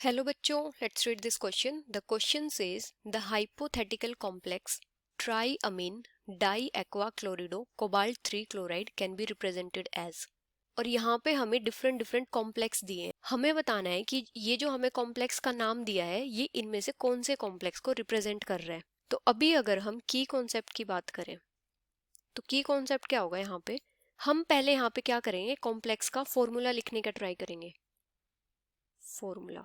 Hello बच्चों, let's read this question. The question says the hypothetical complex triamine diaquachlorido cobalt 3 chloride can be represented as. और यहाँ पे हमें different complex दिए हैं. हमें बताना है कि ये जो हमें कॉम्प्लेक्स का नाम दिया है ये इनमें से कौन से कॉम्प्लेक्स को रिप्रेजेंट कर रहा है. तो अभी अगर हम की कॉन्सेप्ट की बात करें तो की कॉन्सेप्ट क्या होगा. यहाँ पे हम पहले यहाँ पे क्या करेंगे, कॉम्प्लेक्स का फॉर्मूला लिखने का ट्राई करेंगे. फॉर्मूला,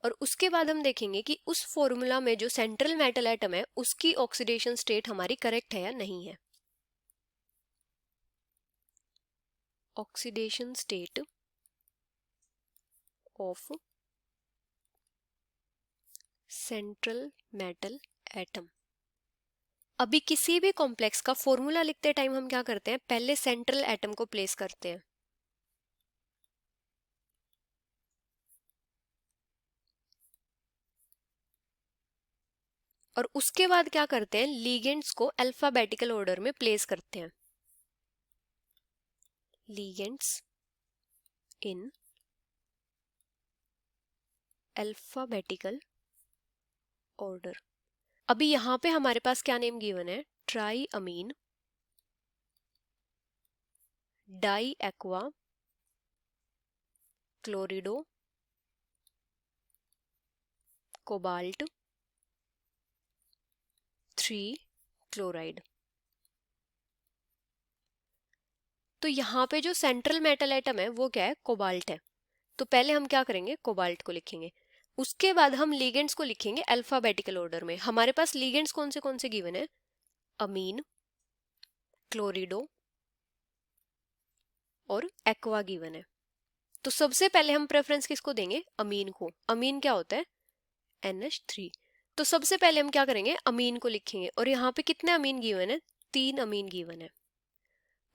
और उसके बाद हम देखेंगे कि उस फॉर्मूला में जो सेंट्रल मेटल एटम है उसकी ऑक्सीडेशन स्टेट हमारी करेक्ट है या नहीं है. Oxidation state of central metal atom. अभी किसी भी कॉम्प्लेक्स का फॉर्मूला लिखते टाइम हम क्या करते हैं, पहले सेंट्रल एटम को प्लेस करते हैं. और उसके बाद क्या करते हैं, लीगेंड्स को अल्फाबेटिकल ऑर्डर में प्लेस करते हैं. Ligands in alphabetical order. अभी यहां पे हमारे पास क्या नेम गिवन है, ट्राइअमीन डाई एक्वा क्लोरिडो कोबाल्ट 3 क्लोराइड. तो यहाँ पे जो सेंट्रल मेटल एटम है वो क्या है, कोबाल्ट है. तो पहले हम क्या करेंगे, कोबाल्ट को लिखेंगे. उसके बाद हम लीगेंड्स को लिखेंगे अल्फाबेटिकल ऑर्डर में. हमारे पास लीगेंड्स कौन से गिवन है, अमीन, क्लोरिडो और एक्वा गिवन है. तो सबसे पहले हम प्रेफरेंस किसको देंगे, अमीन को. अमीन क्या होता है, NH3. तो सबसे पहले हम क्या करेंगे, अमीन को लिखेंगे. और यहाँ पे कितने अमीन गिवन है, 3 अमीन गिवन है.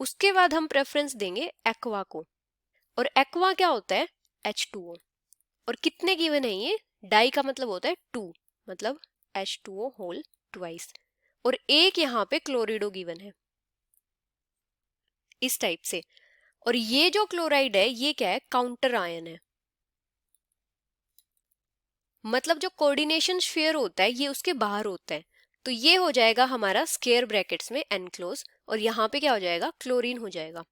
उसके बाद हम प्रेफरेंस देंगे एक्वा को. और एक्वा क्या होता है, H2O. और कितने गिवन है ये, डाई का मतलब होता है 2, मतलब H2O होल ट्वाइस. और एक यहाँ पे क्लोरिडो गिवन है इस टाइप से. और ये जो क्लोराइड है ये क्या है, काउंटर आयन है. मतलब जो कोऑर्डिनेशन स्फीयर होता है ये उसके बाहर होता है. तो ये हो जाएगा हमारा स्क्वायर ब्रैकेट्स में एनक्लोज. और यहाँ पे क्या हो जाएगा, क्लोरीन हो जाएगा.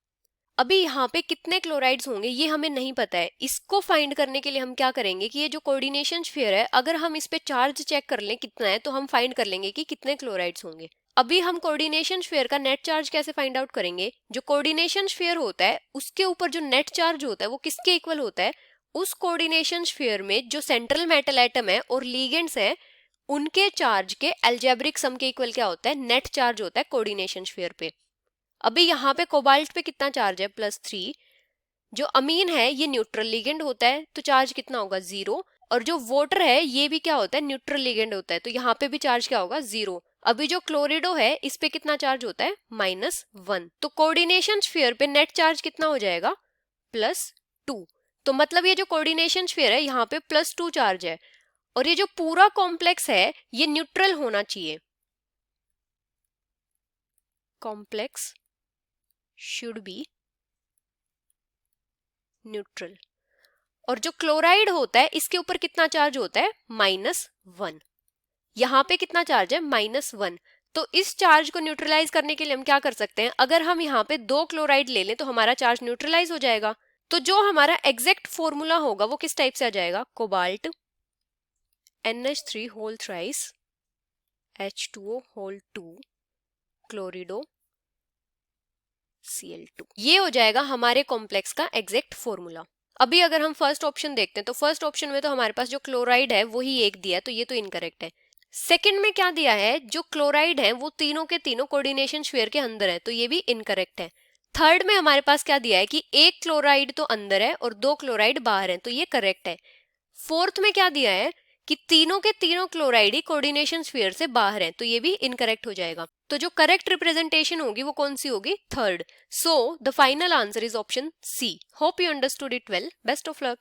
अभी यहाँ पे कितने क्लोराइड्स होंगे ये हमें नहीं पता है. इसको फाइंड करने के लिए हम क्या करेंगे कि ये जो कोऑर्डिनेशन स्फीयर है अगर हम इस पे चार्ज चेक कर लें कितना है तो हम फाइंड कर लेंगे कि कितने क्लोराइड्स होंगे. अभी हम कोऑर्डिनेशन स्फीयर का नेट चार्ज कैसे फाइंड आउट करेंगे, जो कोऑर्डिनेशन स्फीयर होता है उसके ऊपर जो नेट चार्ज होता है वो किसके इक्वल होता है, उस कोऑर्डिनेशन स्फीयर में जो सेंट्रल मेटल एटम है और लीगेंड्स है उनके चार्ज के अलजेब्रिक सम के इक्वल क्या होता है, नेट चार्ज होता है कोऑर्डिनेशन स्फीयर पे. अभी यहाँ पे कोबाल्ट पे कितना चार्ज है, +3. जो अमीन है ये न्यूट्रल लिगेंड होता है तो चार्ज कितना होगा, 0. और जो वाटर है ये भी क्या होता है, न्यूट्रल लिगेंड होता है तो यहाँ पे भी चार्ज क्या होगा, 0. अभी जो क्लोरिडो है इस पे कितना चार्ज होता है, -1. तो कोऑर्डिनेशन स्फीयर पे नेट चार्ज कितना हो जाएगा, +2. तो मतलब ये जो कोऑर्डिनेशन स्फीयर है यहाँ पे +2 चार्ज है. और ये जो पूरा कॉम्प्लेक्स है ये न्यूट्रल होना चाहिए. Complex should be neutral. और जो क्लोराइड होता है इसके ऊपर कितना चार्ज होता है, -1. यहाँ पे कितना चार्ज है, -1. तो इस चार्ज को न्यूट्रलाइज करने के लिए हम क्या कर सकते हैं, अगर हम यहाँ पे 2 क्लोराइड ले लें तो हमारा चार्ज न्यूट्रलाइज हो जाएगा. तो जो हमारा एग्जैक्ट फॉर्मूला होगा वो किस टाइप से आ जाएगा, cobalt NH3 whole thrice H2O whole 2 chlorido Cl2. ये हो जाएगा हमारे कॉम्प्लेक्स का एग्जैक्ट फॉर्मूला. अभी अगर हम फर्स्ट ऑप्शन देखते हैं तो फर्स्ट ऑप्शन में तो हमारे पास जो क्लोराइड है वही एक दिया है तो ये तो इनकरेक्ट है. सेकंड में क्या दिया है, जो क्लोराइड है वो तीनों के तीनों कोऑर्डिनेशन स्फीयर के अंदर है तो ये भी इनकरेक्ट है. थर्ड में हमारे पास क्या दिया है कि एक क्लोराइड तो अंदर है और 2 क्लोराइड बाहर है तो ये करेक्ट है. फोर्थ में क्या दिया है कि तीनों के तीनों क्लोराइड ही कोऑर्डिनेशन स्फीयर से बाहर हैं तो ये भी इनकरेक्ट हो जाएगा. तो जो करेक्ट रिप्रेजेंटेशन होगी वो कौन सी होगी, third. So the final answer is option C. Hope you understood it well. Best of luck.